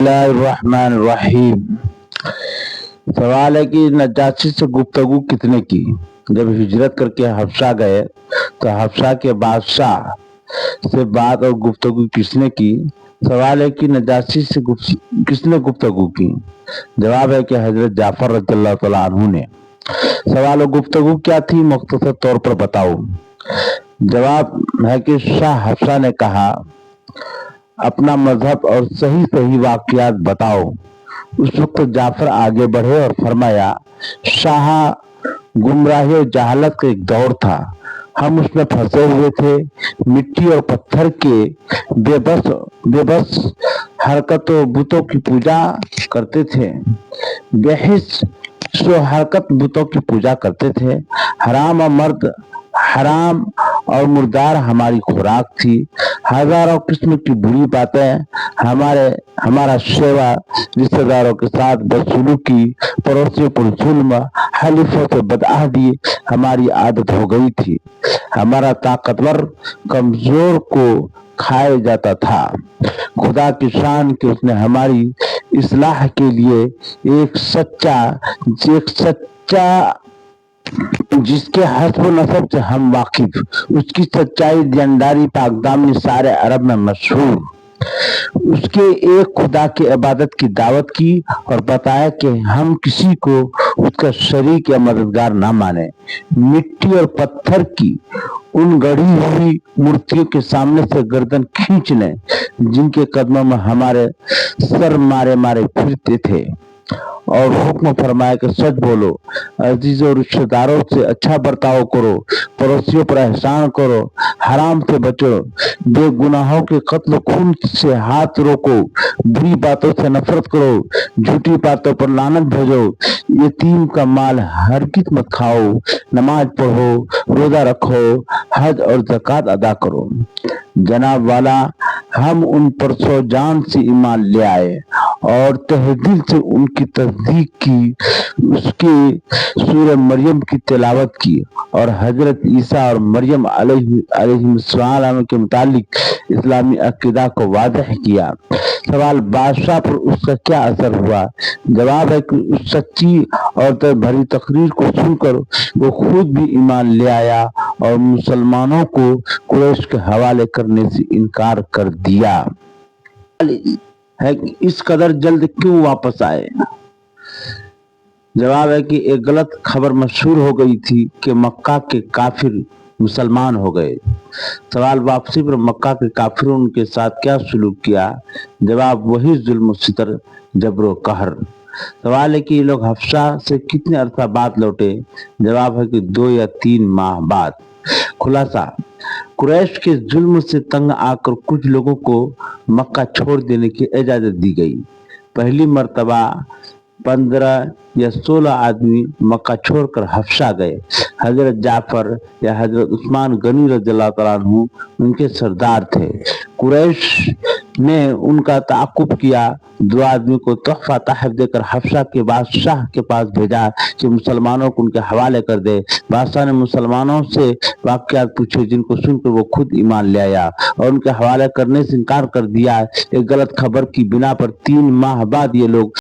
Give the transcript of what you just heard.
اللہ الرحمن الرحیم۔ سوال ہے کہ نجاشی سے گفتگو کتنے کی؟ جب ہجرت کر کے حبشہ گئے تو حبشہ کے بادشاہ سے بات اور گفتگو کس نے کی؟ سوال ہے کہ نجاشی سے کس نے گفتگو کی؟ جواب ہے کہ حضرت جعفر رضی اللہ تعالیٰ عنہ نے۔ سوال و گفتگو کیا تھی، مختصر طور پر بتاؤ۔ جواب ہے کہ شاہ حبشہ نے کہا اپنا مذہب اور صحیح واقعات بتاؤ۔ اس وقت جعفر آگے بڑھے اور فرمایا، شاہ، گمراہی اور جہالت کا ایک دور تھا، ہم اس میں پھنسے ہوئے تھے۔ مٹی اور پتھر کے بے بس حرکت و بتوں کی پوجا کرتے تھے، بے حس و حرکت بتوں کی پوجا کرتے تھے۔ حرام اور مردار ہماری خوراک تھی۔ ہزاروں قسم کی بری باتیں، ہمارا شیوا، رشتہ داروں کے ساتھ بدسلوکی، پڑوسیوں پر ظلم، حلیفوں سے بدعہدی ہماری عادت ہو گئی تھی۔ ہمارا طاقتور کمزور کو کھایا جاتا تھا۔ خدا کی شان کہ اس نے ہماری اصلاح کے لیے ایک سچا جس کے حسب و نسب سے ہم واقف، اس کی سچائی، دینداری، پاک دامنی سارے عرب میں مشہور، اس کے ایک خدا کی عبادت کی دعوت کی اور بتایا کہ ہم کسی کو اس کا شریک یا مددگار نہ مانیں۔ مٹی اور پتھر کی ان گڑھی ہوئی مورتیوں کے سامنے سے گردن کھینچ لیں جن کے قدموں میں ہمارے سر مارے پھرتے تھے، اور حکم فرمایا کہ سچ بولو، عزیز و رشتہ داروں سے اچھا برتاؤ کرو، پڑوسیوں پر احسان کرو، حرام سے بچو، بے گناہوں کے قتل خون سے ہاتھ روکو، بری باتوں سے نفرت کرو، جھوٹی باتوں پر لعنت بھیجو، یتیم کا مال ہرگز مت کھاؤ، نماز پڑھو، روزہ رکھو، حج اور زکوٰۃ ادا کرو۔ جناب والا، ہم ان پر سو جان سے ایمان لے آئے اور تہ دل سے ان کی تصدیق کی، اس کے سورہ مریم کی تلاوت کی اور حضرت عیسیٰ اور مریم علیہ السلام کے متعلق اسلامی عقیدہ کو واضح کیا۔ سوال، بادشاہ پر اس کا کیا اثر ہوا؟ جواب ہے کہ اس سچی اور طے بھری تقریر کو سن کر وہ خود بھی ایمان لے آیا اور مسلمانوں کو قریش کے حوالے کرنے سے انکار کر دیا۔ ہے کہ اس قدر جلد کیوں واپس آئے؟ جواب ہے کہ ایک غلط خبر مشہور ہو گئی تھی کہ مکہ کے کافر مسلمان ہو گئے۔ سوال، واپسی پر مکہ کے کافروں نے ان کے ساتھ کیا سلوک کیا؟ جواب، وہی ظلم و ستم، جبر و قہر۔ سوال ہے کہ یہ لوگ حبشہ سے کتنے عرصہ بعد لوٹے؟ جواب ہے کہ 2 یا 3 ماہ بعد۔ خلاصہ، قریش کے ظلم سے تنگ آ کر کچھ لوگوں کو مکہ چھوڑ دینے کی اجازت دی گئی۔ پہلی مرتبہ 15 یا 16 آدمی مکہ چھوڑ کر حبشہ گئے۔ حضرت جعفر یا حضرت عثمان غنی رضی اللہ تعالیٰ عنہ ان کے سردار تھے۔ قریش نے ان کا تعاقب کیا، 2 آدمی کو تحفہ تحائف دے کر حبشہ کے بادشاہ کے پاس بھیجا کہ مسلمانوں کو ان کے حوالے کر دے۔ بادشاہ نے مسلمانوں سے واقعات پوچھے جن کو سن کر وہ خود ایمان لے آیا اور ان کے حوالے کرنے سے انکار کر دیا۔ ایک غلط خبر کی بنا پر 3 ماہ بعد یہ لوگ